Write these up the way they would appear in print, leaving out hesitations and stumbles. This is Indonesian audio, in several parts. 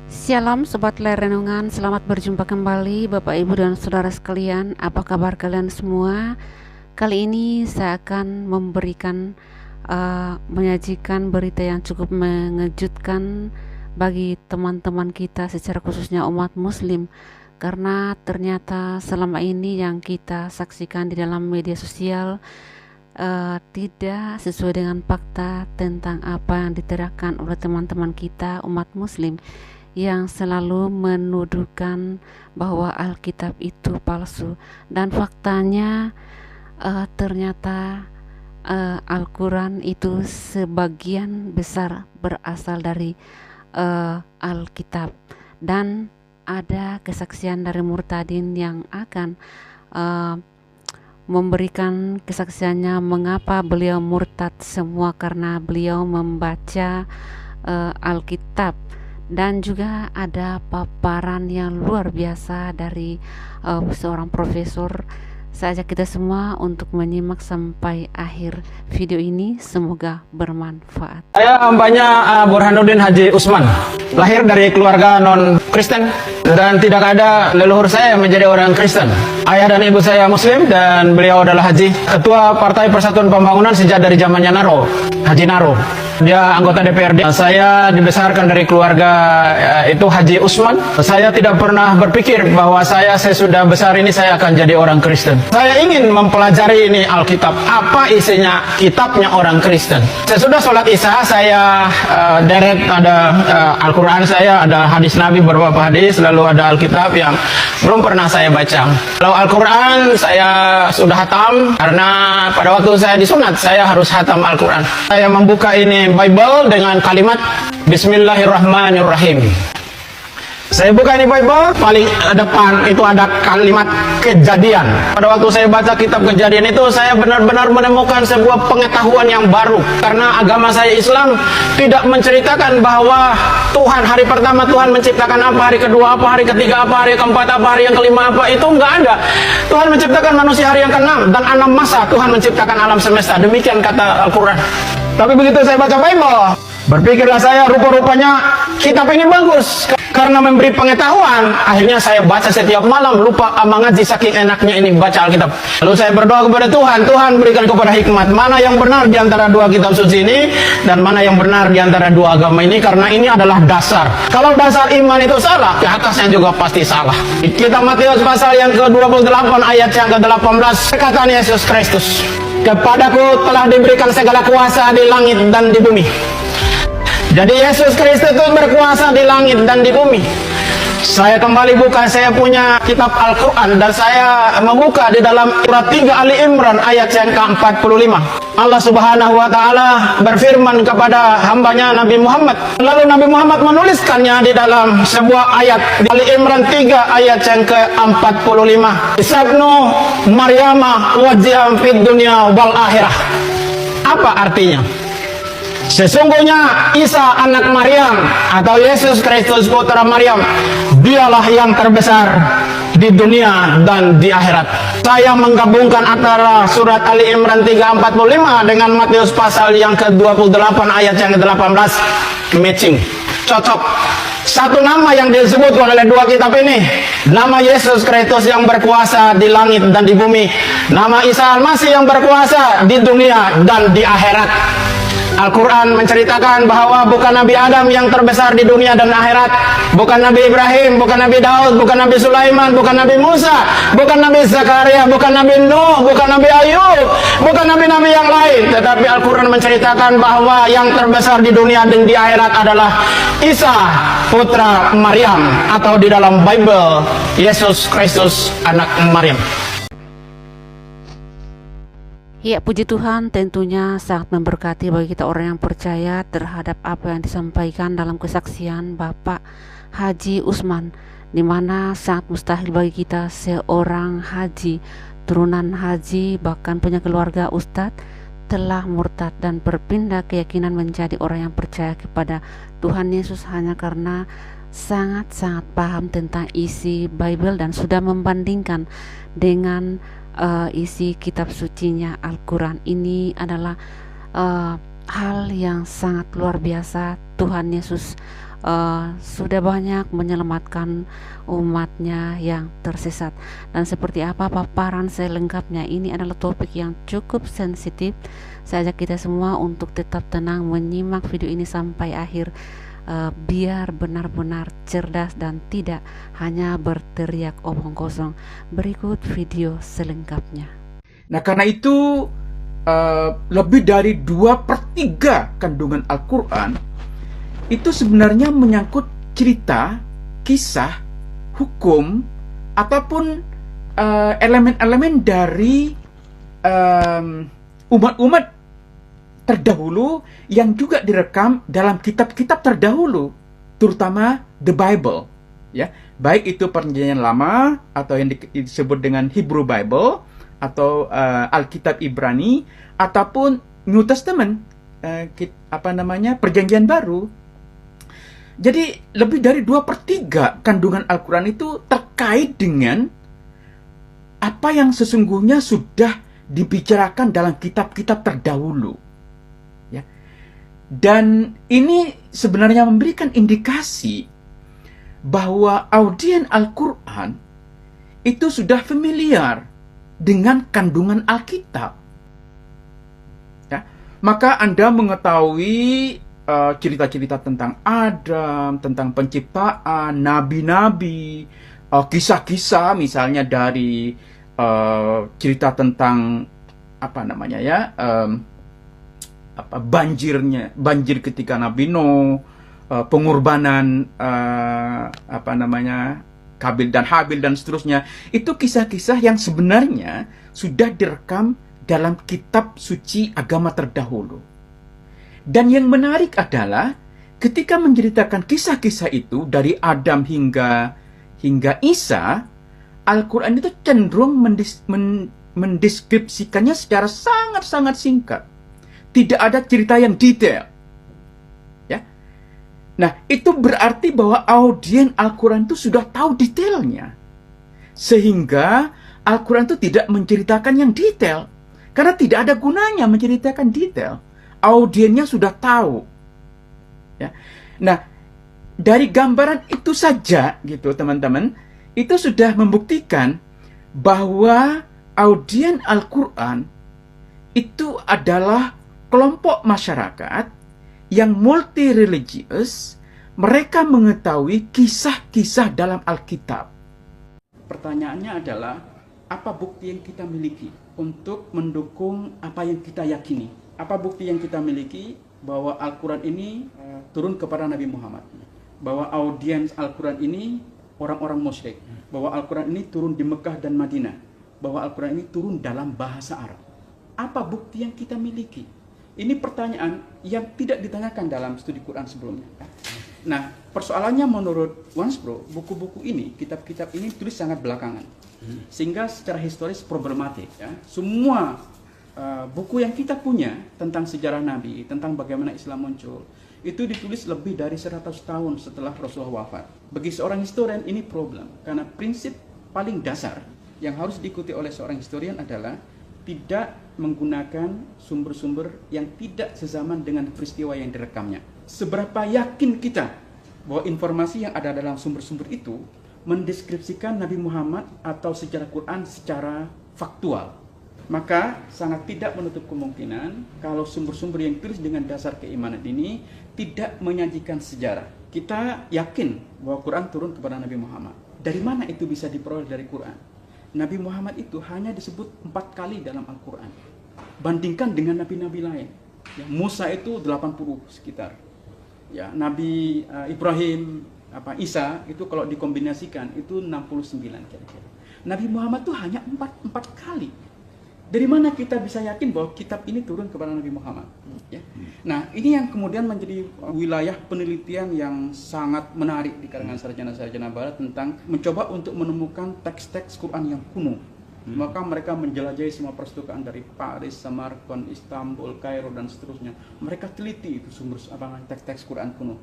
Shalom Sobat Layar Renungan, selamat berjumpa kembali Bapak Ibu dan Saudara sekalian. Apa kabar kalian semua? Kali ini saya akan menyajikan berita yang cukup mengejutkan bagi teman-teman kita, secara khususnya umat muslim. Karena ternyata selama ini yang kita saksikan di dalam media sosial tidak sesuai dengan fakta tentang apa yang diteriakkan oleh teman-teman kita umat muslim, yang selalu menuduhkan bahwa Alkitab itu palsu. Dan faktanya ternyata Al-Quran itu sebagian besar berasal dari Alkitab. Dan ada kesaksian dari murtadin yang akan memberikan kesaksiannya mengapa beliau murtad semua, karena beliau membaca Alkitab. Dan juga ada paparan yang luar biasa dari seorang profesor. Saya ajak kita semua untuk menyimak sampai akhir video ini, semoga bermanfaat. Saya hambanya Burhanuddin Haji Usman, lahir dari keluarga non-Kristen dan tidak ada leluhur saya yang menjadi orang Kristen. Ayah dan ibu saya Muslim dan beliau adalah Haji, Ketua Partai Persatuan Pembangunan sejak dari zamannya Naro, Haji Naro. Dia anggota DPRD. Saya dibesarkan dari keluarga itu Haji Usman. Saya tidak pernah berpikir bahwa saya sudah besar ini saya akan jadi orang Kristen. Saya ingin mempelajari ini Alkitab. Apa isinya kitabnya orang Kristen? Sesudah sholat Isya saya deret ada Al-Quran, saya ada hadis Nabi beberapa hadis, lalu ada Alkitab yang belum pernah saya baca. Lalu Al-Quran saya sudah hatam, karena pada waktu saya disunat saya harus hatam Al-Quran. Saya membuka ini Bible dengan kalimat Bismillahirrahmanirrahim. Saya buka ini Bible, paling depan itu ada kalimat Kejadian. Pada waktu saya baca kitab Kejadian itu, saya benar-benar menemukan sebuah pengetahuan yang baru. Karena agama saya Islam tidak menceritakan bahwa Tuhan hari pertama Tuhan menciptakan apa, hari kedua apa, hari ketiga apa, hari keempat apa, hari yang kelima apa, itu enggak ada. Tuhan menciptakan manusia hari yang keenam, dan 6 masa Tuhan menciptakan alam semesta. Demikian kata Al-Quran. Tapi begitu saya baca Bible, berpikirlah saya, rupa-rupanya kitab ini bagus karena memberi pengetahuan. Akhirnya saya baca setiap malam, lupa mengaji saking enaknya ini baca Alkitab. Lalu saya berdoa kepada Tuhan, Tuhan berikan kepada hikmat, mana yang benar di antara dua kitab suci ini dan mana yang benar di antara dua agama ini, karena ini adalah dasar. Kalau dasar iman itu salah, ke atasnya juga pasti salah. Kitab Matius pasal yang ke-28 ayat yang ke-18, perkataan Yesus Kristus, kepadaku telah diberikan segala kuasa di langit dan di bumi. Jadi Yesus Kristus itu berkuasa di langit dan di bumi. Saya kembali buka, saya punya kitab Al-Quran, dan saya membuka di dalam surat 3 Ali Imran ayat yang ke-45. Allah Subhanahu wa Ta'ala berfirman kepada hambanya Nabi Muhammad. Lalu Nabi Muhammad menuliskannya di dalam sebuah ayat di Ali Imran 3 ayat yang ke-45. Isabnu Maryama wajiham fid dunya wal akhirah. Apa artinya? Sesungguhnya Isa anak Maryam atau Yesus Kristus putra Maryam, dialah yang terbesar di dunia dan di akhirat. Saya menggabungkan antara surat Ali Imran 3:45 dengan Matius pasal yang ke-28 ayat yang ke-18. Matching, cocok. Satu nama yang disebut oleh dua kitab ini, nama Yesus Kristus yang berkuasa di langit dan di bumi, nama Isa Al-Masih yang berkuasa di dunia dan di akhirat. Al-Quran menceritakan bahwa bukan Nabi Adam yang terbesar di dunia dan akhirat, bukan Nabi Ibrahim, bukan Nabi Daud, bukan Nabi Sulaiman, bukan Nabi Musa, bukan Nabi Zakaria, bukan Nabi Nuh, bukan Nabi Ayub, bukan Nabi-Nabi yang lain. Tetapi Al-Quran menceritakan bahwa yang terbesar di dunia dan di akhirat adalah Isa putra Maryam, atau di dalam Bible Yesus Kristus anak Maryam. Ya, puji Tuhan, tentunya sangat memberkati bagi kita orang yang percaya terhadap apa yang disampaikan dalam kesaksian Bapak Haji Usman, di mana sangat mustahil bagi kita seorang haji, turunan haji, bahkan punya keluarga ustadz, telah murtad dan berpindah keyakinan menjadi orang yang percaya kepada Tuhan Yesus hanya karena sangat-sangat paham tentang isi Bible dan sudah membandingkan dengan isi kitab sucinya Al-Quran. Ini adalah hal yang sangat luar biasa. Tuhan Yesus sudah banyak menyelamatkan umatnya yang tersesat. Dan seperti apa paparan selengkapnya, ini adalah topik yang cukup sensitif. Saya ajak kita semua untuk tetap tenang menyimak video ini sampai akhir, biar benar-benar cerdas dan tidak hanya berteriak omong kosong. Berikut video selengkapnya. Nah, karena itu lebih dari 2/3 kandungan Al-Quran itu sebenarnya menyangkut cerita, kisah, hukum, ataupun elemen-elemen dari umat-umat terdahulu yang juga direkam dalam kitab-kitab terdahulu, terutama the Bible, ya, baik itu Perjanjian Lama atau yang disebut dengan Hebrew Bible atau Alkitab Ibrani ataupun New Testament, Perjanjian Baru. Jadi lebih dari 2/3 kandungan Al-Quran itu terkait dengan apa yang sesungguhnya sudah dibicarakan dalam kitab-kitab terdahulu, ya. Dan ini sebenarnya memberikan indikasi bahwa audiens Al-Quran itu sudah familiar dengan kandungan Alkitab, ya. Maka Anda mengetahui cerita-cerita tentang Adam, tentang penciptaan, nabi-nabi, kisah-kisah misalnya dari cerita tentang banjir ketika Nabi Nuh, pengorbanan Kabil dan Habil dan seterusnya. Itu kisah-kisah yang sebenarnya sudah direkam dalam kitab suci agama terdahulu. Dan yang menarik adalah ketika menceritakan kisah-kisah itu dari Adam hingga Isa, Al-Quran itu cenderung mendeskripsikannya secara sangat-sangat singkat. Tidak ada cerita yang detail, ya. Nah, itu berarti bahwa audiens Al-Quran itu sudah tahu detailnya, sehingga Al-Quran itu tidak menceritakan yang detail, karena tidak ada gunanya menceritakan detail. Audiensnya sudah tahu, ya. Nah, dari gambaran itu saja, gitu teman-teman, itu sudah membuktikan bahwa audiens Al-Quran itu adalah kelompok masyarakat yang multi religius. Mereka mengetahui kisah-kisah dalam Alkitab. Pertanyaannya adalah, apa bukti yang kita miliki untuk mendukung apa yang kita yakini? Apa bukti yang kita miliki bahwa Al-Quran ini turun kepada Nabi Muhammad? Bahwa audiens Al-Quran ini orang-orang musyrik? Bahwa Al-Quran ini turun di Mekah dan Madinah? Bahwa Al-Quran ini turun dalam bahasa Arab? Apa bukti yang kita miliki? Ini pertanyaan yang tidak ditanyakan dalam studi Quran sebelumnya. Nah, persoalannya menurut Wansbro, buku-buku ini, kitab-kitab ini tulis sangat belakangan. Sehingga secara historis problematik, ya. Semua buku yang kita punya tentang sejarah Nabi, tentang bagaimana Islam muncul, itu ditulis lebih dari 100 tahun setelah Rasulullah wafat. Bagi seorang historian ini problem, karena prinsip paling dasar yang harus diikuti oleh seorang historian adalah tidak menggunakan sumber-sumber yang tidak sezaman dengan peristiwa yang direkamnya. Seberapa yakin kita bahwa informasi yang ada dalam sumber-sumber itu mendeskripsikan Nabi Muhammad atau sejarah Quran secara faktual? Maka sangat tidak menutup kemungkinan kalau sumber-sumber yang tulis dengan dasar keimanan ini tidak menyajikan sejarah. Kita yakin bahwa Quran turun kepada Nabi Muhammad. Dari mana itu bisa diperoleh dari Quran? Nabi Muhammad itu hanya disebut 4 kali dalam Al-Quran. Bandingkan dengan nabi-nabi lain. Ya, Musa itu 80 sekitar. Ya, Nabi Ibrahim, Isa itu kalau dikombinasikan itu 69 kira-kira. Nabi Muhammad itu hanya 4 kali. Dari mana kita bisa yakin bahwa kitab ini turun kepada Nabi Muhammad? Ya. Nah, ini yang kemudian menjadi wilayah penelitian yang sangat menarik di kalangan sarjana-sarjana Barat tentang mencoba untuk menemukan teks-teks Quran yang kuno. Maka mereka menjelajahi semua perstukaan dari Paris, Samarkand, Istanbul, Kairo dan seterusnya. Mereka teliti itu sumber teks-teks Quran kuno.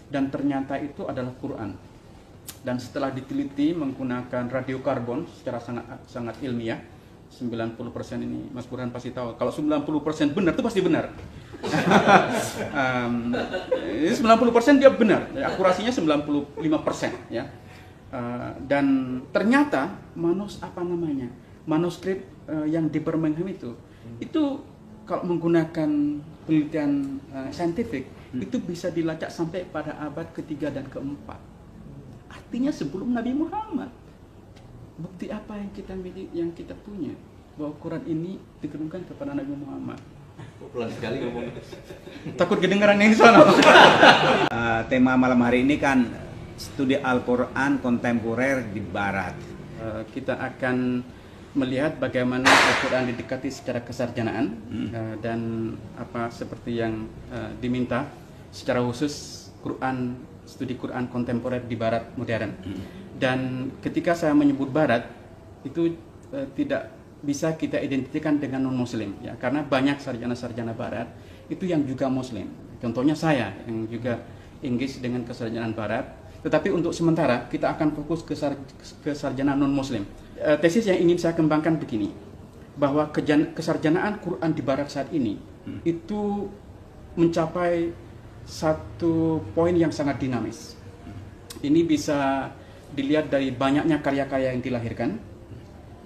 Dan ternyata itu adalah Quran. Dan setelah diteliti menggunakan radiokarbon secara sangat ilmiah, 90% ini Mas Burhan pasti tahu. Kalau 90% benar itu pasti benar. Ini 90% dia benar, akurasinya 95% ya. Dan ternyata manuskrip yang di Birmingham itu kalau menggunakan penelitian saintifik itu bisa dilacak sampai pada abad ketiga dan keempat. Artinya sebelum Nabi Muhammad. Bukti apa yang kita miliki, yang kita punya bahwa Quran ini diturunkan kepada Nabi Muhammad? Pelan sekali ngomong. Takut kedengaran yang di sana. Tema malam hari ini kan studi Al-Quran kontemporer di Barat. Kita akan melihat bagaimana Al-Quran didekati secara kesarjanaan dan apa seperti yang diminta secara khusus studi Quran kontemporer di Barat modern. Dan ketika saya menyebut Barat itu tidak bisa kita identikan dengan non-Muslim ya, karena banyak sarjana-sarjana Barat itu yang juga Muslim. Contohnya saya yang juga engage dengan kesarjanaan Barat. Tetapi untuk sementara kita akan fokus ke sarjana non-Muslim. Tesis yang ingin saya kembangkan begini, bahwa kesarjanaan Quran di Barat saat ini itu mencapai satu poin yang sangat dinamis. Ini bisa dilihat dari banyaknya karya-karya yang dilahirkan,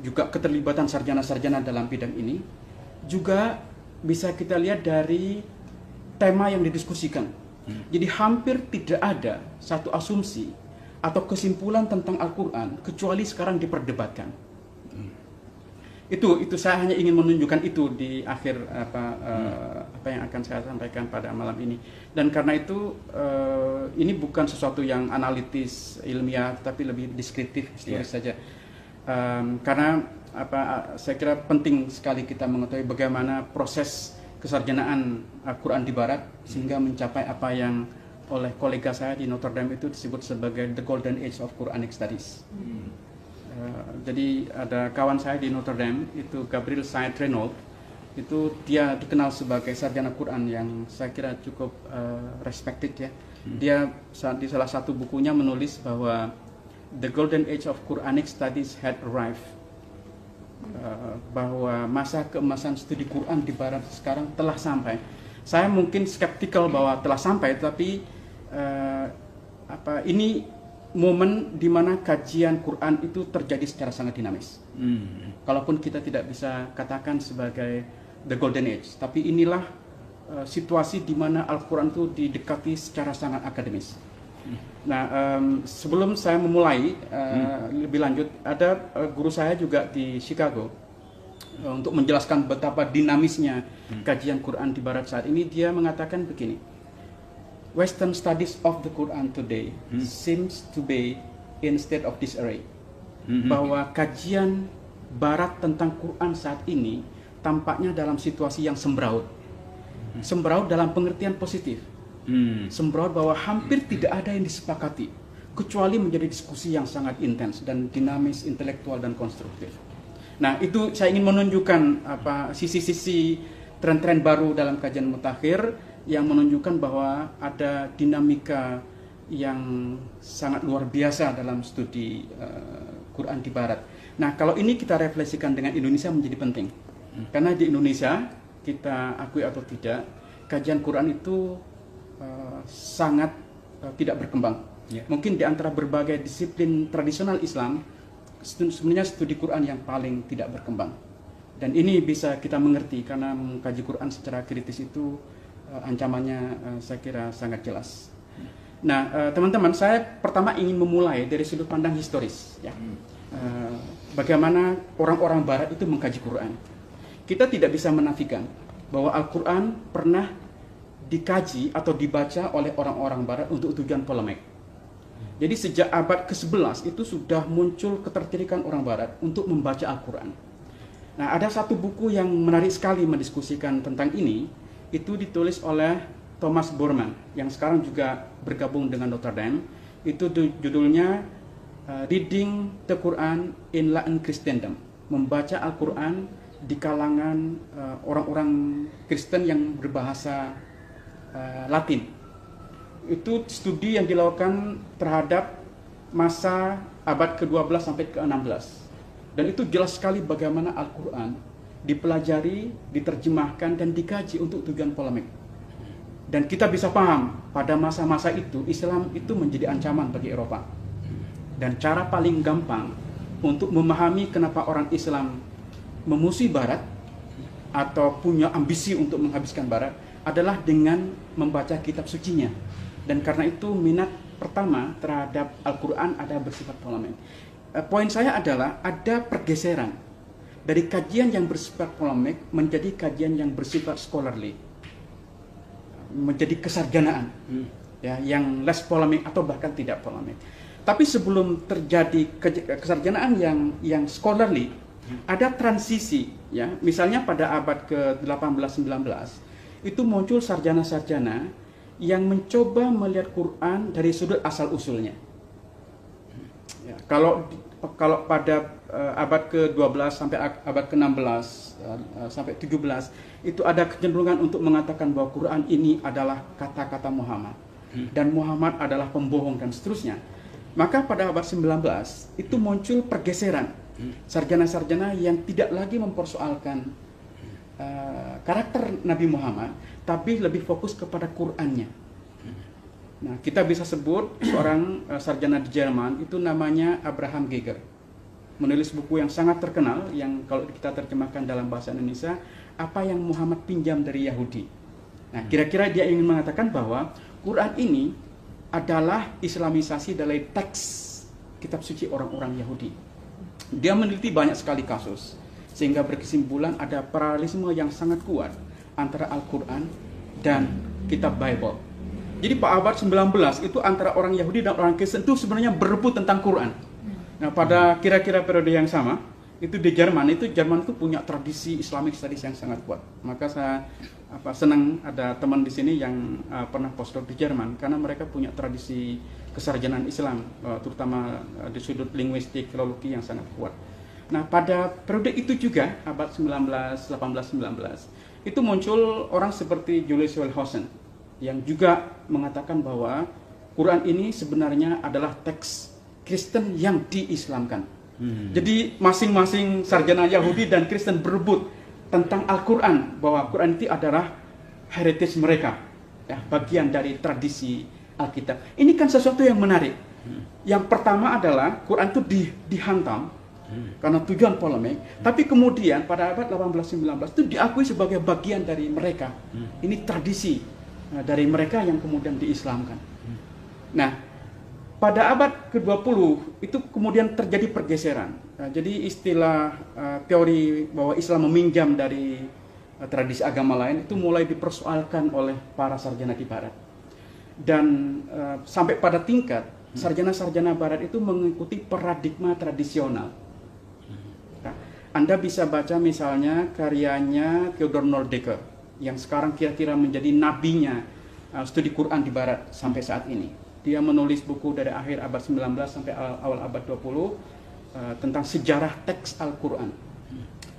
juga keterlibatan sarjana-sarjana dalam bidang ini, juga bisa kita lihat dari tema yang didiskusikan. Jadi hampir tidak ada satu asumsi atau kesimpulan tentang Al-Quran kecuali sekarang diperdebatkan. Itu saya hanya ingin menunjukkan itu di akhir apa yang akan saya sampaikan pada malam ini. Dan karena itu ini bukan sesuatu yang analitis ilmiah, tapi lebih deskriptif historis saja. Karena saya kira penting sekali kita mengetahui bagaimana proses kesarjanaan Al-Quran di Barat sehingga mencapai apa yang oleh kolega saya di Notre Dame itu disebut sebagai the golden age of Quranic studies. Jadi ada kawan saya di Notre Dame itu Gabriel Said Renault, itu dia dikenal sebagai sarjana Quran yang saya kira cukup respected ya. Dia di salah satu bukunya menulis bahwa the golden age of Quranic studies had arrived. Bahwa masa keemasan studi Quran di Barat sekarang telah sampai. Saya mungkin skeptikal bahwa telah sampai, tapi ini momen di mana kajian Quran itu terjadi secara sangat dinamis. Kalaupun kita tidak bisa katakan sebagai the golden age, tapi inilah situasi di mana Al-Quran itu didekati secara sangat akademis. Nah, sebelum saya memulai lebih lanjut, ada guru saya juga di Chicago untuk menjelaskan betapa dinamisnya kajian Quran di Barat saat ini. Dia mengatakan begini, Western studies of the Quran today seems to be in state of disarray. Bahwa kajian Barat tentang Quran saat ini tampaknya dalam situasi yang sembraut. Sembraut dalam pengertian positif. Sembraut bahwa hampir tidak ada yang disepakati kecuali menjadi diskusi yang sangat intens dan dinamis, intelektual dan konstruktif. Nah, itu saya ingin menunjukkan sisi-sisi tren-tren baru dalam kajian mutakhir yang menunjukkan bahwa ada dinamika yang sangat luar biasa dalam studi Quran di Barat. Nah, kalau ini kita refleksikan dengan Indonesia menjadi penting. Karena di Indonesia, kita akui atau tidak, kajian Quran itu sangat tidak berkembang. Mungkin di antara berbagai disiplin tradisional Islam, sebenarnya studi Quran yang paling tidak berkembang. Dan ini bisa kita mengerti karena mengkaji Quran secara kritis itu ancamannya saya kira sangat jelas. Nah, teman-teman, saya pertama ingin memulai dari sudut pandang historis. Ya. Bagaimana orang-orang Barat itu mengkaji Quran. Kita tidak bisa menafikan bahwa Al-Quran pernah dikaji atau dibaca oleh orang-orang Barat untuk tujuan polemik. Jadi sejak abad ke-11 itu sudah muncul ketertarikan orang Barat untuk membaca Al-Quran. Nah, ada satu buku yang menarik sekali mendiskusikan tentang ini, itu ditulis oleh Thomas Bormann yang sekarang juga bergabung dengan Notre Dame. Itu judulnya Reading the Quran in Latin Christendom, membaca Al-Quran di kalangan orang-orang Kristen yang berbahasa Latin. Itu studi yang dilakukan terhadap masa abad ke-12 sampai ke-16. Dan itu jelas sekali bagaimana Al-Quran dipelajari, diterjemahkan, dan dikaji untuk tujuan polemik. Dan kita bisa paham, pada masa-masa itu Islam itu menjadi ancaman bagi Eropa. Dan cara paling gampang untuk memahami kenapa orang Islam memusuhi Barat atau punya ambisi untuk menghabiskan Barat adalah dengan membaca kitab sucinya. Dan karena itu minat pertama terhadap Al-Quran ada bersifat polemik. Poin saya adalah ada pergeseran dari kajian yang bersifat polemik menjadi kajian yang bersifat scholarly, menjadi kesarjanaan, ya, yang less polemik atau bahkan tidak polemik. Tapi sebelum terjadi kesarjanaan yang scholarly, ada transisi, ya. Misalnya pada abad ke-18-19 itu muncul sarjana-sarjana yang mencoba melihat Quran dari sudut asal usulnya. Ya, kalau pada abad ke-12 sampai abad ke-16 sampai 17 itu ada kecenderungan untuk mengatakan bahwa Quran ini adalah kata-kata Muhammad dan Muhammad adalah pembohong dan seterusnya. Maka pada abad 19 itu muncul pergeseran sarjana-sarjana yang tidak lagi mempersoalkan karakter Nabi Muhammad, tapi lebih fokus kepada Qurannya. Nah, kita bisa sebut seorang sarjana di Jerman itu namanya Abraham Geiger, menulis buku yang sangat terkenal yang kalau kita terjemahkan dalam bahasa Indonesia, apa yang Muhammad pinjam dari Yahudi. Nah, kira-kira dia ingin mengatakan bahwa Quran ini adalah islamisasi dari teks kitab suci orang-orang Yahudi. Dia meneliti banyak sekali kasus sehingga berkesimpulan ada paralelisme yang sangat kuat antara Al-Quran dan kitab Bible. Jadi pada abad 19 itu antara orang Yahudi dan orang Kristen itu sebenarnya berebut tentang Quran. Nah, pada kira-kira periode yang sama itu di Jerman itu punya tradisi Islamic Studies yang sangat kuat. Maka saya senang ada teman di sini yang pernah postdoc di Jerman karena mereka punya tradisi kesarjanaan Islam, terutama di sudut linguistik, filologi yang sangat kuat. Nah, pada periode itu juga abad 19, 18, 19 itu muncul orang seperti Julius Wellhausen yang juga mengatakan bahwa Quran ini sebenarnya adalah teks Kristen yang diislamkan. Jadi masing-masing sarjana Yahudi dan Kristen berebut tentang Al-Quran, bahwa Quran itu adalah heritage mereka, ya, bagian dari tradisi Alkitab. Ini kan sesuatu yang menarik. Yang pertama adalah Quran itu dihantam karena tujuan polemik, tapi kemudian pada abad 18-19 itu diakui sebagai bagian dari mereka. Ini tradisi dari mereka yang kemudian diislamkan. Nah, pada abad ke-20 itu kemudian terjadi pergeseran. Jadi istilah teori bahwa Islam meminjam dari tradisi agama lain itu mulai dipersoalkan oleh para sarjana di Barat. Dan sampai pada tingkat sarjana-sarjana Barat itu mengikuti paradigma tradisional. Nah, Anda bisa baca misalnya karyanya Theodor Nordecke yang sekarang kira-kira menjadi nabinya studi Quran di Barat sampai saat ini. Dia menulis buku dari akhir abad 19 sampai awal abad 20 tentang sejarah teks Al-Quran.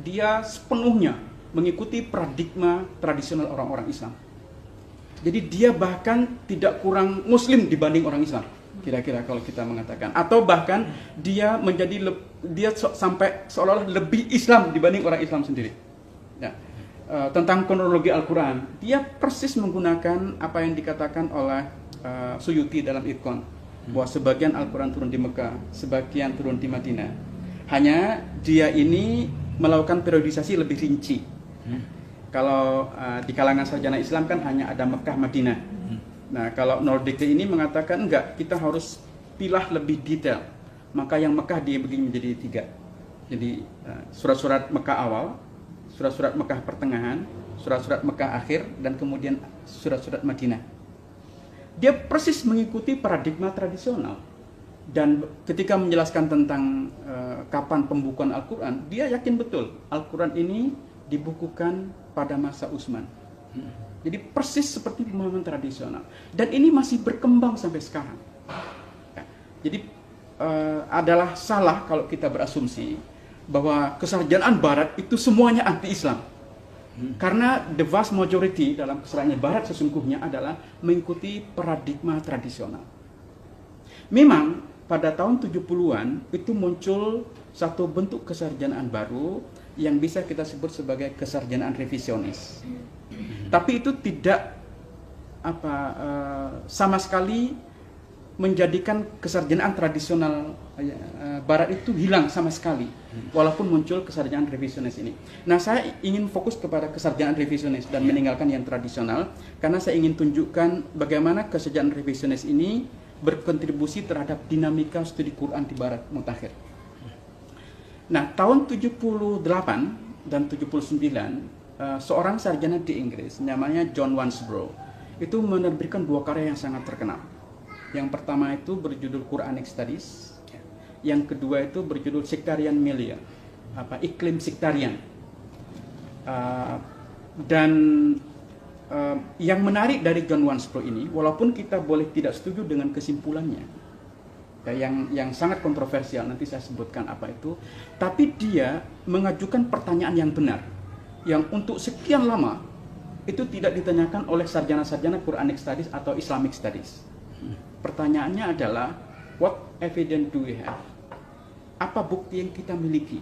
Dia sepenuhnya mengikuti paradigma tradisional orang-orang Islam. Jadi dia bahkan tidak kurang Muslim dibanding orang Islam, kira-kira kalau kita mengatakan. Atau bahkan dia sampai seolah-olah lebih Islam dibanding orang Islam sendiri. Ya. Tentang kronologi Al-Quran, dia persis menggunakan apa yang dikatakan oleh Suyuti dalam Itqan, bahwa sebagian Al-Quran turun di Mekah, sebagian turun di Madinah. Hanya dia ini melakukan periodisasi lebih rinci. Kalau di kalangan sarjana Islam kan hanya ada Mekah, Madinah. Nah, kalau Nordecke ini mengatakan enggak, kita harus pilah lebih detail. Maka yang Mekah dia begini menjadi 3. Jadi surat-surat Mekah awal, surat-surat Mekah pertengahan, surat-surat Mekah akhir, dan kemudian surat-surat Madinah. Dia persis mengikuti paradigma tradisional. Dan ketika menjelaskan tentang kapan pembukuan Al-Quran, dia yakin betul Al-Quran ini dibukukan pada masa Utsman. Jadi persis seperti pemahaman tradisional. Dan ini masih berkembang sampai sekarang. Ya, jadi adalah salah kalau kita berasumsi bahwa kesarjanaan Barat itu semuanya anti-Islam. Karena the vast majority dalam kesarjanaan Barat sesungguhnya adalah mengikuti paradigma tradisional. Memang pada tahun 70-an itu muncul satu bentuk kesarjanaan baru yang bisa kita sebut sebagai kesarjanaan revisionis. Tapi itu tidak sama sekali menjadikan kesarjanaan tradisional Barat itu hilang sama sekali, walaupun muncul kesarjanaan revisionis ini. Nah, saya ingin fokus kepada kesarjanaan revisionis dan meninggalkan yang tradisional, karena saya ingin tunjukkan bagaimana kesarjanaan revisionis ini berkontribusi terhadap dinamika studi Quran di Barat mutakhir. Nah, tahun 78 dan 79, seorang sarjana di Inggris namanya John Wansbrough itu menerbitkan dua karya yang sangat terkenal. Yang pertama itu berjudul Quranic Studies, yang kedua itu berjudul Sectarian Milieu, iklim sektarian. Dan yang menarik dari John Wansbrough ini, walaupun kita boleh tidak setuju dengan kesimpulannya, yang sangat kontroversial, nanti saya sebutkan apa itu, tapi dia mengajukan pertanyaan yang benar, yang untuk sekian lama itu tidak ditanyakan oleh sarjana-sarjana Quranic Studies atau Islamic Studies. Pertanyaannya adalah, what evidence do we have? Apa bukti yang kita miliki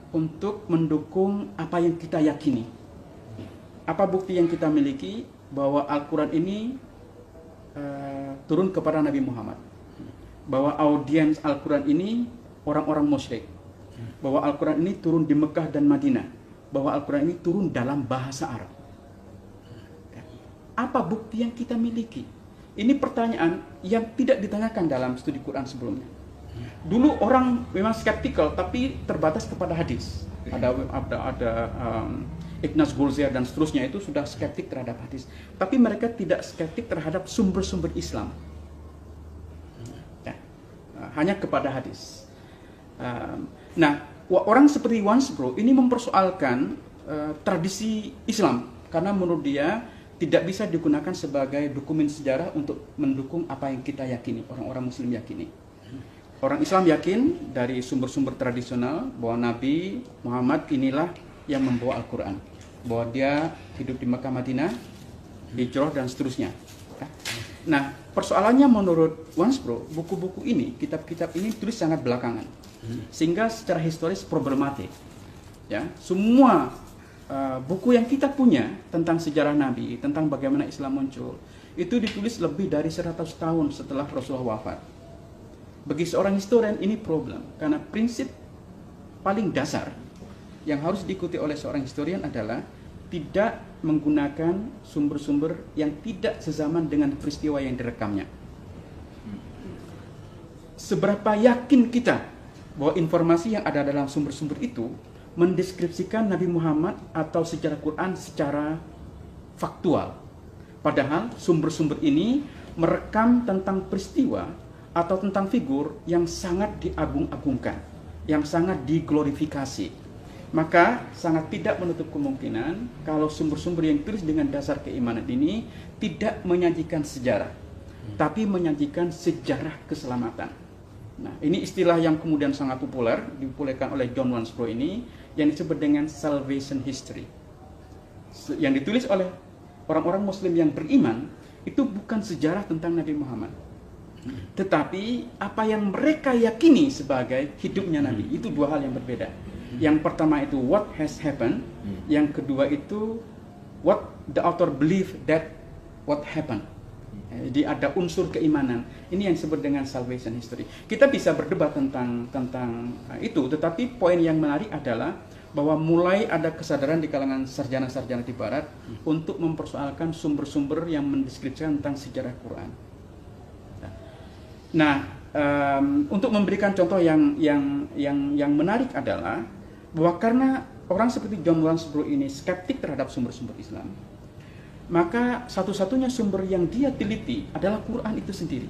untuk mendukung apa yang kita yakini? Apa bukti yang kita miliki bahwa Al-Quran ini turun kepada Nabi Muhammad? Bahwa audiens Al-Quran ini orang-orang musyrik? Bahwa Al-Quran ini turun di Mekah dan Madinah? Bahwa Al-Quran ini turun dalam bahasa Arab? Apa bukti yang kita miliki? Ini pertanyaan yang tidak ditanyakan dalam studi Quran sebelumnya. Dulu orang memang skeptikal, tapi terbatas kepada hadis. Ada Ignaz Goldziher dan seterusnya itu sudah skeptik terhadap hadis. Tapi mereka tidak skeptik terhadap sumber-sumber Islam. Hanya kepada hadis. Nah, orang seperti Wansbrough ini mempersoalkan tradisi Islam, karena menurut dia tidak bisa digunakan sebagai dokumen sejarah untuk mendukung apa yang kita yakini, orang-orang Muslim yakini. Orang Islam yakin dari sumber-sumber tradisional bahwa Nabi Muhammad inilah yang membawa Al-Quran, bahwa dia hidup di Mekah, Madinah, hijrah dan seterusnya. Nah, persoalannya menurut Wansbrough, buku-buku ini, kitab-kitab ini tulis sangat belakangan, sehingga secara historis problematik. Ya, semua buku yang kita punya tentang sejarah Nabi, tentang bagaimana Islam muncul, itu ditulis lebih dari 100 tahun setelah Rasulullah wafat. Bagi seorang historian ini problem, karena prinsip paling dasar yang harus diikuti oleh seorang historian adalah tidak menggunakan sumber-sumber yang tidak sezaman dengan peristiwa yang direkamnya. Seberapa yakin kita bahwa informasi yang ada dalam sumber-sumber itu mendeskripsikan Nabi Muhammad atau sejarah Quran secara faktual. Padahal sumber-sumber ini merekam tentang peristiwa atau tentang figur yang sangat diagung-agungkan, yang sangat diglorifikasi. Maka sangat tidak menutup kemungkinan kalau sumber-sumber yang ditulis dengan dasar keimanan ini tidak menyajikan sejarah, tapi menyajikan sejarah keselamatan. Nah, ini istilah yang kemudian sangat populer, dipopulerkan oleh John Wansbrough ini, yang disebut dengan salvation history. Yang ditulis oleh orang-orang Muslim yang beriman, itu bukan sejarah tentang Nabi Muhammad, tetapi apa yang mereka yakini sebagai hidupnya Nabi. Itu dua hal yang berbeda. Yang pertama itu what has happened, yang kedua itu what the author believe that what happened. Jadi ada unsur keimanan. Ini yang disebut dengan salvation history. Kita bisa berdebat tentang itu, tetapi poin yang menarik adalah bahwa mulai ada kesadaran di kalangan sarjana-sarjana di Barat untuk mempersoalkan sumber-sumber yang mendeskripsikan tentang sejarah Quran. Nah, untuk memberikan contoh yang menarik adalah bahwa karena orang seperti John Wansbrough ini skeptik terhadap sumber-sumber Islam, maka satu-satunya sumber yang dia teliti adalah Quran itu sendiri.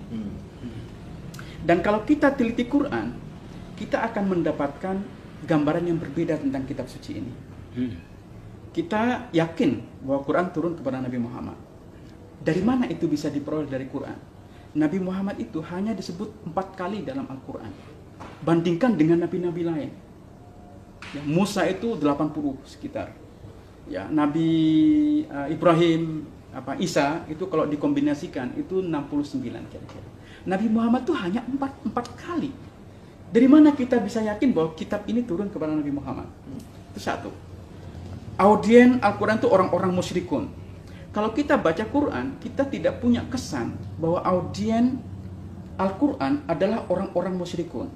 Dan kalau kita teliti Quran, kita akan mendapatkan gambaran yang berbeda tentang kitab suci ini. Kita yakin bahwa Quran turun kepada Nabi Muhammad. Dari mana itu bisa diperoleh dari Quran? Nabi Muhammad itu hanya disebut 4 kali dalam Al-Quran. Bandingkan dengan nabi-nabi lain. Ya, Musa itu 80 sekitar. Ya, Nabi Ibrahim, Isa itu kalau dikombinasikan itu 69 kira-kira. Nabi Muhammad itu hanya 4 kali. Dari mana kita bisa yakin bahwa kitab ini turun kepada Nabi Muhammad? Itu satu. Audien Al-Quran itu orang-orang musyrikun. kalau kita baca Quran, kita tidak punya kesan bahwa audien Al-Quran adalah orang-orang musyrikun.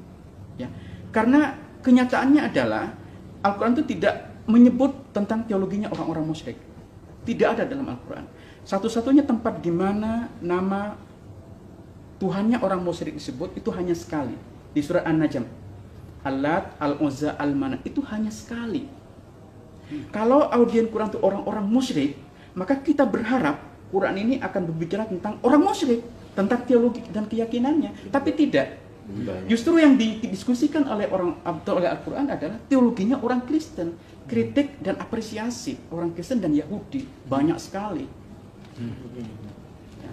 Ya. Karena kenyataannya adalah Al-Quran itu tidak menyebut tentang teologinya orang-orang musyrik. Tidak ada dalam Al-Quran. Satu-satunya tempat di mana nama Tuhannya orang musyrik disebut itu hanya sekali. Di surat An-Najm. Al-Lat, Al-Uzza, Al-Manat. Itu hanya sekali. Kalau audien Quran itu orang-orang musyrik, maka kita berharap Quran ini akan berbicara tentang orang musyrik, tentang teologi dan keyakinannya. Tapi tidak. Justru yang didiskusikan oleh Al-Quran adalah teologinya orang Kristen, kritik dan apresiasi orang Kristen dan Yahudi banyak sekali. Ya.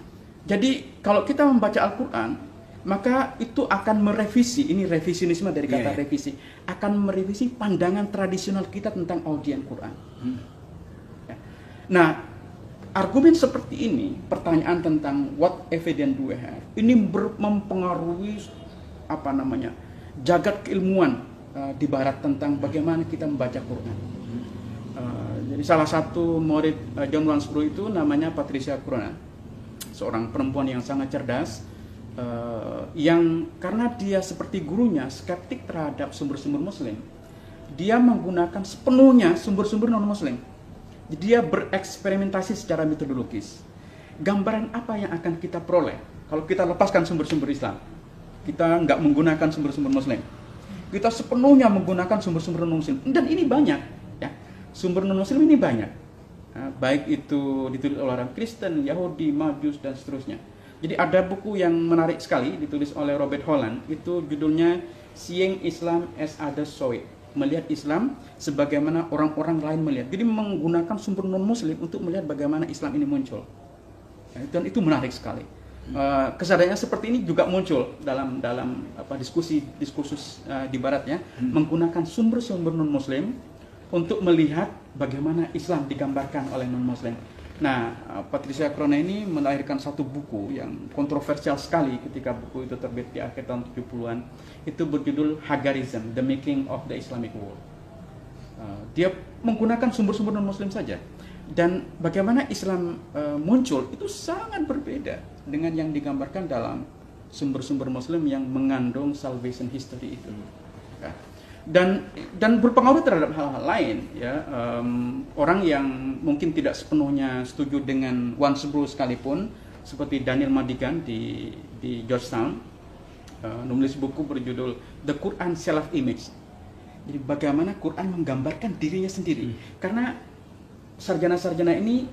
Jadi kalau kita membaca Al-Quran, maka itu akan merevisi, ini revisionisme dari kata revisi, akan merevisi pandangan tradisional kita tentang audien Quran. Ya. Nah, argumen seperti ini, pertanyaan tentang what evidence do we have, ini mempengaruhi jagat keilmuan di Barat tentang bagaimana kita membaca Quran. Jadi salah satu murid John Wansbrough itu namanya Patricia Crone, seorang perempuan yang sangat cerdas, yang karena dia seperti gurunya skeptik terhadap sumber-sumber Muslim, dia menggunakan sepenuhnya sumber-sumber non-Muslim. Dia bereksperimentasi secara metodologis. Gambaran apa yang akan kita peroleh kalau kita lepaskan sumber-sumber Islam? Kita nggak menggunakan sumber-sumber Muslim. Kita sepenuhnya menggunakan sumber-sumber non-Muslim. Dan ini banyak, ya. Sumber non-Muslim ini banyak. Baik itu ditulis oleh orang Kristen, Yahudi, Majus, dan seterusnya. Jadi ada buku yang menarik sekali ditulis oleh Robert Holland. Itu judulnya Seeing Islam as Others Saw It. Melihat Islam sebagaimana orang-orang lain melihat. Jadi menggunakan sumber non-Muslim untuk melihat bagaimana Islam ini muncul. Dan itu menarik sekali. Kesadarannya seperti ini juga muncul dalam diskursus di Barat, ya, menggunakan sumber-sumber non-Muslim untuk melihat bagaimana Islam digambarkan oleh non-Muslim. Nah, Patricia Crone ini melahirkan satu buku yang kontroversial sekali ketika buku itu terbit di akhir tahun 70-an. Itu berjudul Hagarism, The Making of the Islamic World. Dia menggunakan sumber-sumber non-Muslim saja. Dan bagaimana Islam muncul itu sangat berbeda dengan yang digambarkan dalam sumber-sumber Muslim yang mengandung salvation history itu. Ya. Dan berpengaruh terhadap hal-hal lain, ya. Orang yang mungkin tidak sepenuhnya setuju dengan Wansbrough sekalipun, seperti Daniel Madigan di Georgetown, menulis buku berjudul The Quran Self-Image. Jadi bagaimana Quran menggambarkan dirinya sendiri. Karena sarjana-sarjana ini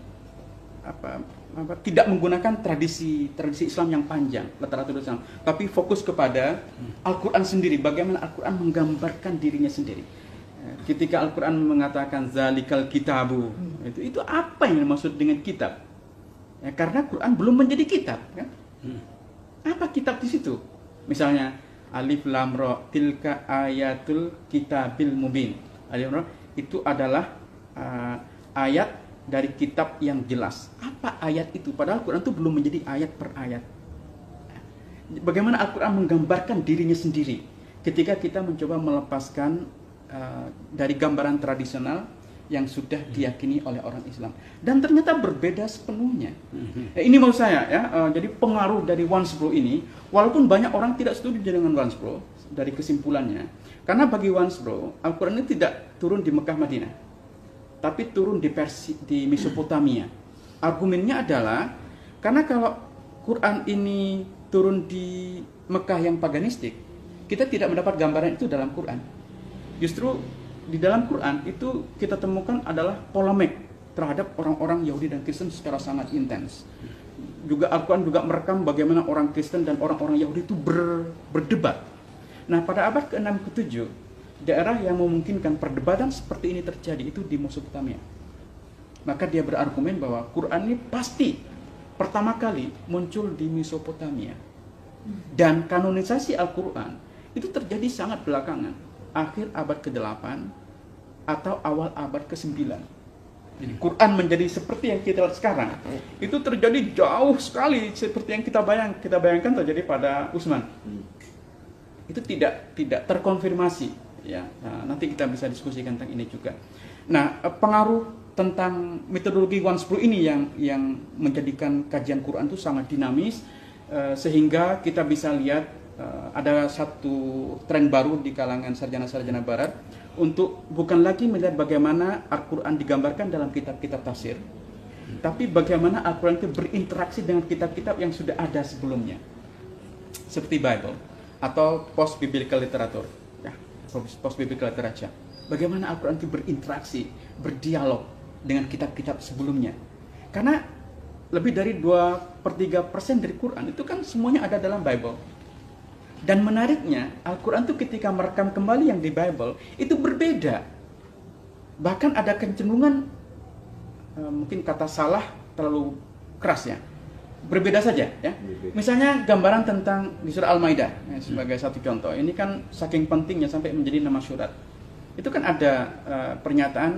tidak menggunakan tradisi Islam yang panjang, literatur Islam, tapi fokus kepada Al-Quran sendiri, bagaimana Al-Quran menggambarkan dirinya sendiri. Ketika Al-Quran mengatakan zalikal kitabu, itu apa yang dimaksud dengan kitab? Ya, karena Quran belum menjadi kitab, kan? Apa kitab di situ? Misalnya Alif Lam Ra, tilka ayatul kitabil mubin. Alif Lam Ra itu adalah ayat dari kitab yang jelas. Apa ayat itu? Padahal Quran itu belum menjadi ayat per ayat. Bagaimana Al-Quran menggambarkan dirinya sendiri ketika kita mencoba melepaskan dari gambaran tradisional yang sudah diyakini oleh orang Islam. Dan ternyata berbeda sepenuhnya. Ya, ini mau saya, ya, jadi pengaruh dari Wansbrough ini, walaupun banyak orang tidak setuju dengan Wansbrough dari kesimpulannya. Karena bagi Wansbrough, Al-Quran ini tidak turun di Mekah Madinah, tapi turun di Mesopotamia. Argumennya adalah karena kalau Quran ini turun di Mekah yang paganistik, kita tidak mendapat gambaran itu dalam Quran. Justru di dalam Quran itu kita temukan adalah polemik terhadap orang-orang Yahudi dan Kristen secara sangat intens. Juga Al-Quran juga merekam bagaimana orang Kristen dan orang-orang Yahudi itu berdebat. Nah, pada abad ke-6 ke-7, daerah yang memungkinkan perdebatan seperti ini terjadi itu di Mesopotamia. Maka dia berargumen bahwa Quran ini pasti pertama kali muncul di Mesopotamia. Dan kanonisasi Al-Quran itu terjadi sangat belakangan, akhir abad ke-8 atau awal abad ke-9. Jadi Quran menjadi seperti yang kita lihat sekarang, itu terjadi jauh sekali seperti yang kita bayangkan terjadi pada Utsman. Itu tidak terkonfirmasi. Ya, nah, nanti kita bisa diskusikan tentang ini juga. Nah, pengaruh tentang metodologi 110 ini yang menjadikan kajian Quran itu sangat dinamis, sehingga kita bisa lihat ada satu tren baru di kalangan sarjana-sarjana barat untuk bukan lagi melihat bagaimana Al-Quran digambarkan dalam kitab-kitab tafsir, tapi bagaimana Al-Quran itu berinteraksi dengan kitab-kitab yang sudah ada sebelumnya, seperti Bible atau post-biblical literature, ya, post-biblical literature. Bagaimana Al-Quran itu berinteraksi, berdialog dengan kitab-kitab sebelumnya. Karena lebih dari 2/3% dari Quran itu kan semuanya ada dalam Bible. Dan menariknya, Al-Quran itu ketika merekam kembali yang di Bible, itu berbeda. Bahkan ada kecenderungan, mungkin kata salah terlalu keras ya, berbeda saja ya. Misalnya gambaran tentang di surah Al-Maidah ya, sebagai satu contoh. Ini kan saking pentingnya sampai menjadi nama surat. Itu kan ada pernyataan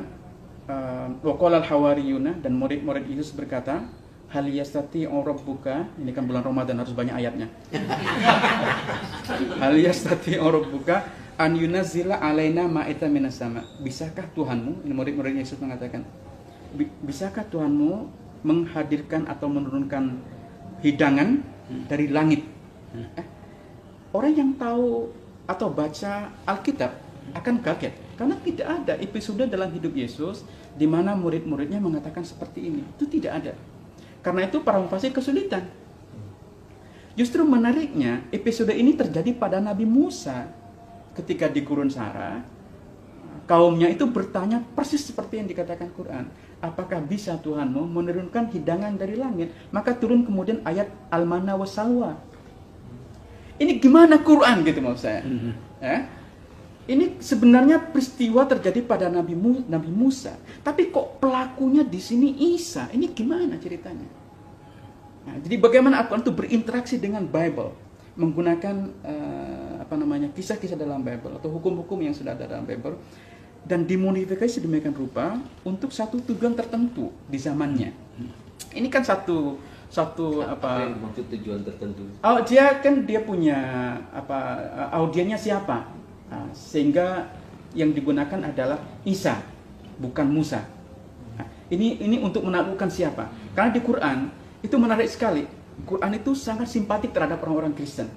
waqala al-hawariyuna, dan murid-murid Yesus berkata, hal yastati'u rabbuka, ini kan bulan Ramadan harus banyak ayatnya. Hal yastati'u rabbuka an yunazzila alaina ma'idatan minas sama. Bisakah Tuhanmu, ini murid-murid Yesus mengatakan, bisakah Tuhanmu menghadirkan atau menurunkan hidangan dari langit? Orang yang tahu atau baca Alkitab akan kaget, karena tidak ada episode dalam hidup Yesus di mana murid-muridnya mengatakan seperti ini. Itu tidak ada. Karena itu para mufasir kesulitan. Justru menariknya, episode ini terjadi pada Nabi Musa. Ketika di Gurun Sahara, kaumnya itu bertanya persis seperti yang dikatakan Quran. Apakah bisa Tuhanmu menurunkan hidangan dari langit? Maka turun kemudian ayat Al-Mana wa Salwa. Ini gimana Quran gitu maksud saya. Ya? Ini sebenarnya peristiwa terjadi pada Nabi Musa, tapi kok pelakunya di sini Isa? Ini gimana ceritanya? Nah, jadi bagaimana Al-Quran itu berinteraksi dengan Bible, menggunakan kisah-kisah dalam Bible atau hukum-hukum yang sudah ada dalam Bible, dan dimodifikasi sedemikian rupa untuk satu tujuan tertentu di zamannya. Ini kan satu apa yang maksud tujuan tertentu? Oh, dia punya audiennya siapa? Nah, sehingga yang digunakan adalah Isa, bukan Musa. Nah, ini untuk menaklukkan siapa? Karena di Quran itu menarik sekali. Quran itu sangat simpatik terhadap orang-orang Kristen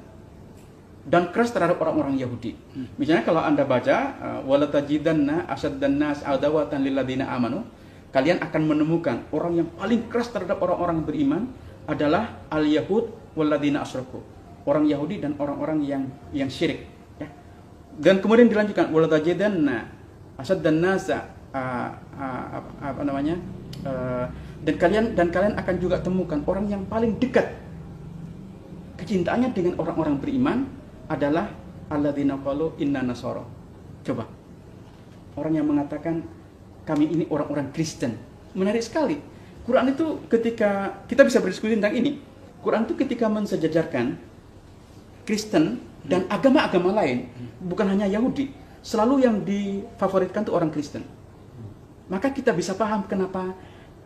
dan keras terhadap orang-orang Yahudi. Misalnya kalau Anda baca walatajidanna asaddan nas adawatan lil ladzina amanu, kalian akan menemukan orang yang paling keras terhadap orang-orang beriman adalah al-yahud wal ladzina asyraku. Orang Yahudi dan orang-orang yang syirik. Dan kemudian dilanjutkan walatajidanna asaddan nasa dan kalian akan juga temukan orang yang paling dekat kecintaannya dengan orang-orang beriman adalah alladzina qalu inna nasara. Coba, orang yang mengatakan kami ini orang-orang Kristen. Menarik sekali. Quran itu ketika kita bisa berdiskusi tentang ini, Quran itu ketika mensejajarkan Kristen dan agama-agama lain, bukan hanya Yahudi, selalu yang difavoritkan itu orang Kristen. Maka kita bisa paham kenapa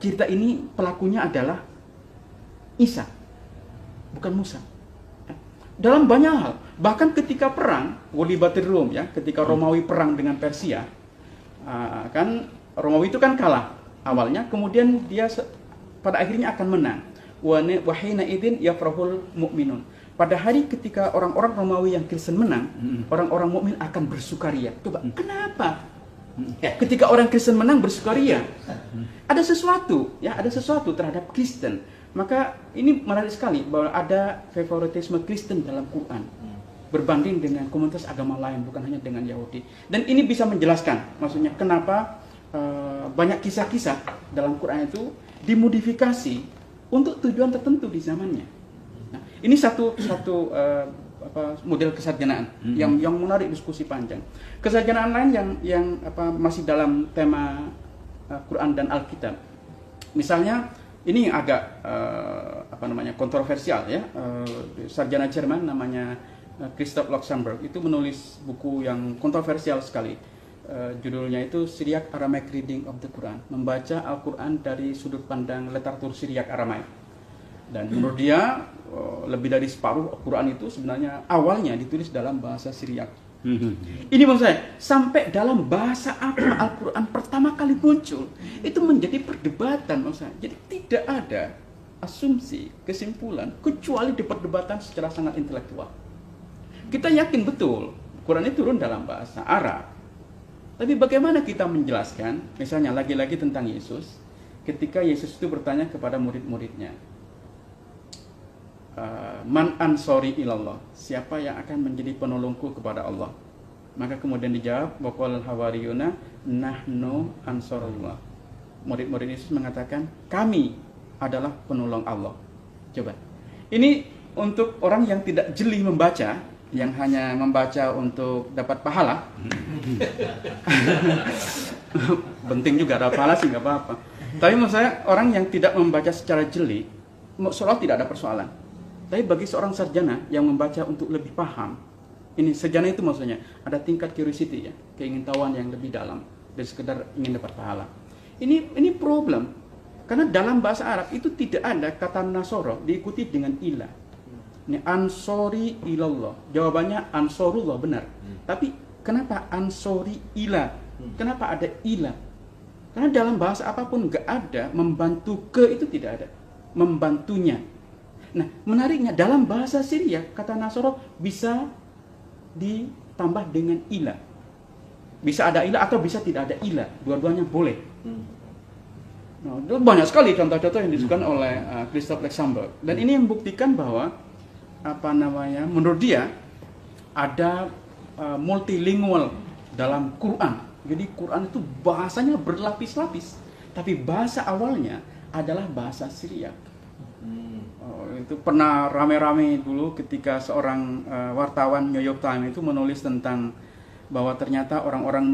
cerita ini pelakunya adalah Isa, bukan Musa. Dalam banyak hal, bahkan ketika perang, Walibatir Rum ya, ketika Romawi perang dengan Persia, kan Romawi itu kan kalah awalnya, kemudian dia pada akhirnya akan menang. Wahina idin yafrahul mu'minun. Pada hari ketika orang-orang Romawi yang Kristen menang, orang-orang mukmin akan bersukaria. Coba, kenapa? Ketika orang Kristen menang bersukaria, ada sesuatu terhadap Kristen. Maka ini menarik sekali bahwa ada favoritisme Kristen dalam Quran berbanding dengan komunitas agama lain, bukan hanya dengan Yahudi. Dan ini bisa menjelaskan, maksudnya kenapa banyak kisah-kisah dalam Quran itu dimodifikasi untuk tujuan tertentu di zamannya. Nah, ini satu model kesarjanaan yang menarik diskusi panjang. Kesarjanaan lain yang masih dalam tema Quran dan Alkitab. Misalnya ini agak kontroversial ya. Sarjana Jerman namanya Christoph Luxemburg itu menulis buku yang kontroversial sekali. Judulnya itu Syriac Aramaic Reading of the Quran, membaca Al-Quran dari sudut pandang literatur Syriac Aramaik. Dan menurut dia lebih dari separuh Al-Quran itu sebenarnya awalnya ditulis dalam bahasa Syriac. Ini maksud saya, sampai dalam bahasa apa Al-Quran pertama kali muncul, itu menjadi perdebatan maksud saya. Jadi tidak ada asumsi, kesimpulan, kecuali di perdebatan secara sangat intelektual. Kita yakin betul, Quran itu turun dalam bahasa Arab. Tapi bagaimana kita menjelaskan, misalnya lagi-lagi tentang Yesus, ketika Yesus itu bertanya kepada murid-muridnya, Man ansori ilallah, siapa yang akan menjadi penolongku kepada Allah? Maka kemudian dijawab, waqal hawariyuna nahnu ansorullah. Murid-murid Yesus mengatakan, kami adalah penolong Allah. Coba, ini untuk orang yang tidak jeli membaca, yang hanya membaca untuk dapat pahala. Penting juga dapat pahala sih, nggak apa-apa. Tapi maksud saya, orang yang tidak membaca secara jeli, seolah tidak ada persoalan. Tapi bagi seorang sarjana yang membaca untuk lebih paham, ini sarjana itu maksudnya ada tingkat curiosity ya, keingintahuan yang lebih dalam dari sekedar ingin dapat pahala. Ini problem, karena dalam bahasa Arab itu tidak ada kata nasoro diikuti dengan ilah. Ini ansori ilallah, jawabannya ansorullah benar. Tapi kenapa ansori ilah? Kenapa ada ilah? Karena dalam bahasa apapun nggak ada membantu ke, itu tidak ada membantunya. Nah, menariknya dalam bahasa Syria kata Nasoro bisa ditambah dengan ilah. Bisa ada ilah atau bisa tidak ada ilah. Dua-duanya boleh. Nah, banyak sekali contoh-contoh yang disebutkan oleh Christoph Luxemburg. Dan ini membuktikan bahwa menurut dia ada multilingual dalam Quran. Jadi Quran itu bahasanya berlapis-lapis. Tapi bahasa awalnya adalah bahasa Syria. Itu pernah rame-rame dulu ketika seorang wartawan New York Times itu menulis tentang bahwa ternyata orang-orang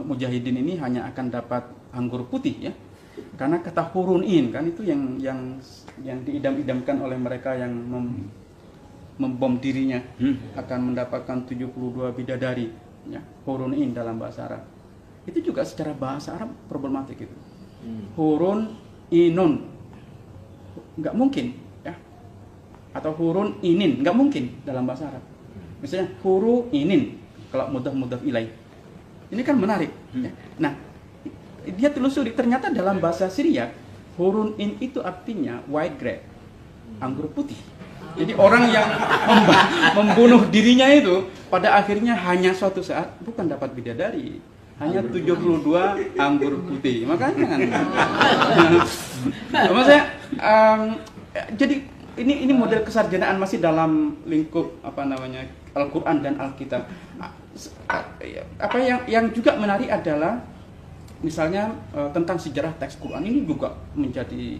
mujahidin ini hanya akan dapat anggur putih ya, karena kata hurun-in kan itu yang diidam-idamkan oleh mereka yang membom dirinya akan mendapatkan 72 bidadari ya, hurun-in dalam bahasa Arab. Itu juga secara bahasa Arab problematik itu. Hurun inun nggak mungkin ya, atau hurun inin nggak mungkin dalam bahasa Arab. Misalnya huru inin kalau mudhaf ilaih, ini kan menarik ya. Nah, dia telusuri ternyata dalam bahasa Syria hurun in itu artinya white grape, anggur putih. Jadi orang yang membunuh dirinya itu pada akhirnya hanya suatu saat bukan dapat bidadari, hanya 72 anggur putih. Makanya kan maksudnya jadi ini model kesarjanaan masih dalam lingkup Al-Quran dan Alkitab. Apa yang juga menarik adalah misalnya tentang sejarah teks Quran ini juga menjadi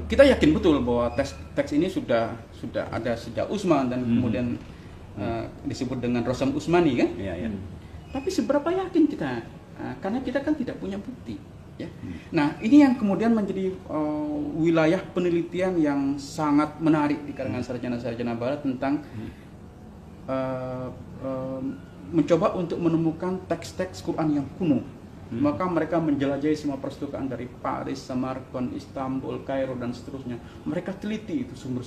kita yakin betul bahwa teks ini sudah ada sejak Utsman dan kemudian disebut dengan Rasam Utsmani kan? Ya. Tapi seberapa yakin kita? Karena kita kan tidak punya bukti. Ya. Nah, ini yang kemudian menjadi wilayah penelitian yang sangat menarik di kalangan sarjana-sarjana Barat tentang mencoba untuk menemukan teks-teks Quran yang kuno. Maka mereka menjelajahi semua perstukaan dari Paris, Samarkand, Istanbul, Kairo dan seterusnya. Mereka teliti itu sumber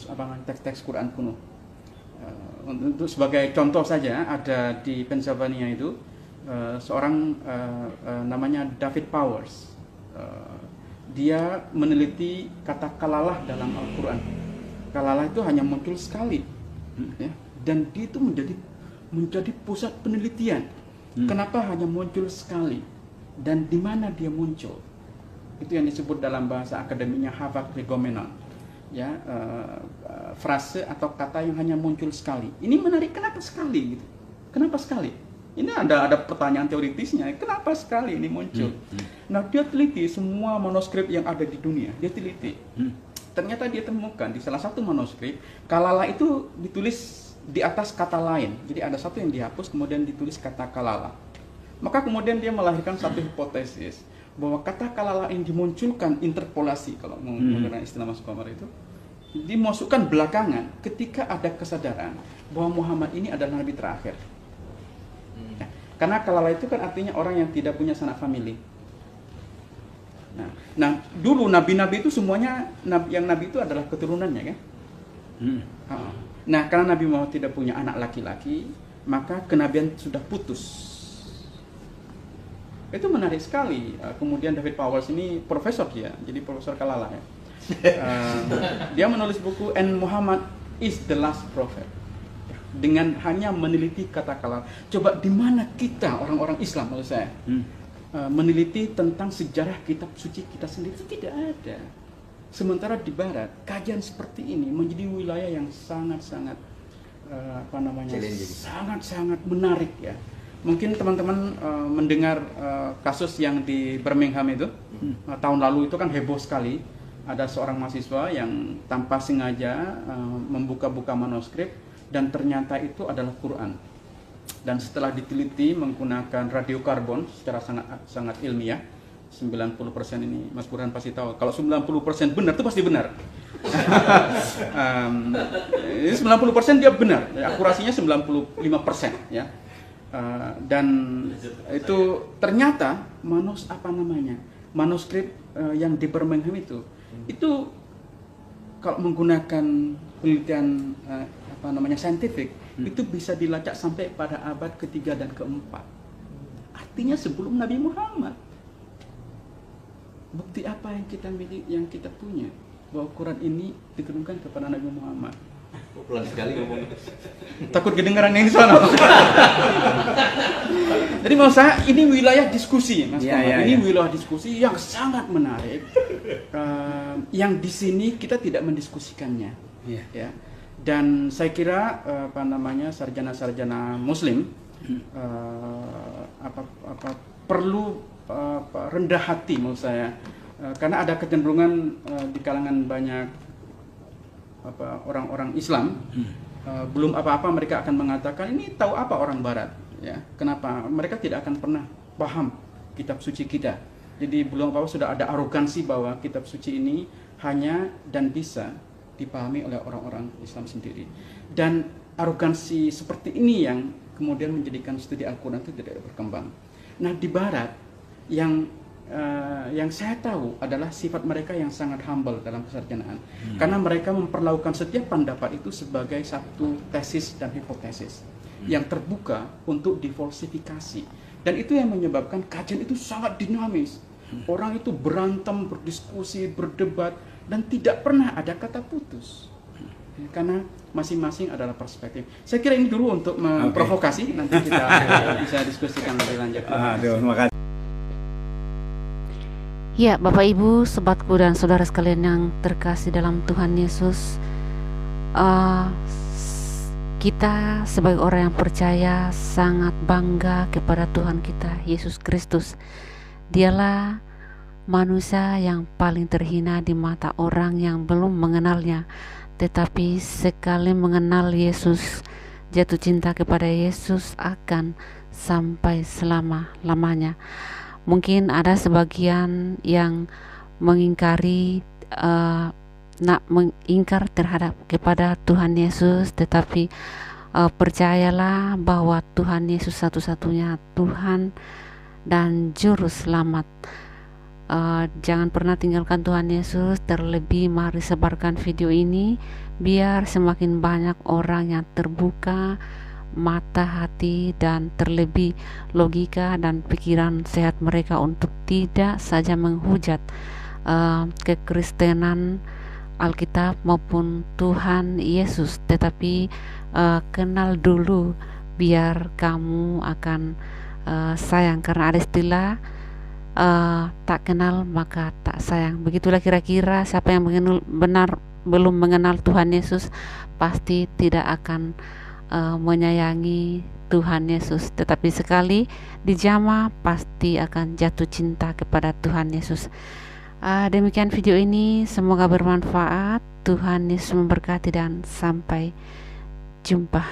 teks-teks Quran kuno. Untuk sebagai contoh saja, ada di Pennsylvania itu seorang namanya David Powers. Dia meneliti kata kalalah dalam Al-Quran. Kalalah itu hanya muncul sekali, ya, dan dia itu menjadi pusat penelitian. Kenapa hanya muncul sekali dan di mana dia muncul? Itu yang disebut dalam bahasa akademiknya Havak legomenon, ya, frase atau kata yang hanya muncul sekali. Ini menarik, kenapa sekali? Gitu. Kenapa sekali? Ini ada pertanyaan teoritisnya, kenapa sekali ini muncul? Nah, dia teliti semua manuskrip yang ada di dunia, dia teliti. Ternyata dia temukan di salah satu manuskrip, kalala itu ditulis di atas kata lain. Jadi ada satu yang dihapus, kemudian ditulis kata kalala. Maka kemudian dia melahirkan satu hipotesis, bahwa kata kalala yang dimunculkan interpolasi, kalau menggunakan istilah Mas Komar itu, dimasukkan belakangan ketika ada kesadaran bahwa Muhammad ini adalah Nabi terakhir. Karena kalala itu kan artinya orang yang tidak punya sanak famili. Nah, dulu nabi-nabi itu semuanya yang nabi itu adalah keturunannya kan. Nah, karena Nabi Muhammad tidak punya anak laki-laki, maka kenabian sudah putus. Itu menarik sekali. Kemudian David Powers ini profesor dia, jadi profesor Kalala ya. Dia menulis buku And Muhammad is the Last Prophet. Dengan hanya meneliti kata Kalala. Coba di mana kita orang-orang Islam menurut saya meneliti tentang sejarah kitab suci kita sendiri, itu tidak ada. Sementara di Barat, kajian seperti ini menjadi wilayah yang sangat-sangat sangat-sangat menarik ya. Mungkin teman-teman mendengar kasus yang di Birmingham itu tahun lalu itu kan heboh sekali. Ada seorang mahasiswa yang tanpa sengaja membuka-buka manuskrip dan ternyata itu adalah Quran. Dan setelah diteliti menggunakan radiokarbon secara sangat ilmiah, 90% ini Mas Burhan pasti tahu. Kalau 90% benar itu pasti benar. 90% dia benar, akurasinya 95% ya. Dan itu ternyata manuskrip yang di Birmingham itu kalau menggunakan penelitian saintifik itu bisa dilacak sampai pada abad ke-3 dan ke-4. Artinya sebelum Nabi Muhammad. Bukti apa yang kita miliki, yang kita punya bahwa Quran ini diturunkan kepada Nabi Muhammad? Pelan sekali ngomong. Takut kedengaran yang sana. Jadi mau saya ini wilayah diskusi, Mas Komar. Ini wilayah diskusi yang sangat menarik. Yang di sini kita tidak mendiskusikannya. Ya. Dan saya kira sarjana-sarjana Muslim perlu rendah hati menurut saya, karena ada kecenderungan di kalangan banyak orang-orang Islam, belum apa-apa mereka akan mengatakan ini tahu apa orang Barat ya. Kenapa? Mereka tidak akan pernah paham kitab suci kita. Jadi belum apa-apa sudah ada arogansi bahwa kitab suci ini hanya dan bisa dipahami oleh orang-orang Islam sendiri. Dan arogansi seperti ini yang kemudian menjadikan studi Al-Quran itu tidak berkembang. Nah di Barat yang saya tahu adalah sifat mereka yang sangat humble dalam kesarjanaan, karena mereka memperlakukan setiap pendapat itu sebagai satu tesis dan hipotesis yang terbuka untuk diversifikasi, dan itu yang menyebabkan kajian itu sangat dinamis. Orang itu berantem, berdiskusi, berdebat, dan tidak pernah ada kata putus, karena masing-masing adalah perspektif. Saya kira ini dulu untuk memprovokasi, nanti kita bisa diskusikan lebih lanjut. Terima kasih. Ya, Bapak Ibu, sobatku dan saudara sekalian yang terkasih dalam Tuhan Yesus, kita sebagai orang yang percaya sangat bangga kepada Tuhan kita, Yesus Kristus. Dialah manusia yang paling terhina di mata orang yang belum mengenalnya, tetapi sekali mengenal Yesus, jatuh cinta kepada Yesus akan sampai selama-lamanya. Mungkin ada sebagian yang mengingkari, mengingkar terhadap kepada Tuhan Yesus, tetapi percayalah bahwa Tuhan Yesus satu-satunya Tuhan dan Juru Selamat. Jangan pernah tinggalkan Tuhan Yesus. Terlebih mari sebarkan video ini biar semakin banyak orang yang terbuka mata hati dan terlebih logika dan pikiran sehat mereka untuk tidak saja menghujat kekristenan, Alkitab maupun Tuhan Yesus, tetapi kenal dulu biar kamu akan sayang, karena ada istilah tak kenal maka tak sayang. Begitulah kira-kira siapa yang belum mengenal Tuhan Yesus pasti tidak akan menyayangi Tuhan Yesus, tetapi sekali dijamah pasti akan jatuh cinta kepada Tuhan Yesus. Demikian video ini, semoga bermanfaat. Tuhan Yesus memberkati dan sampai jumpa.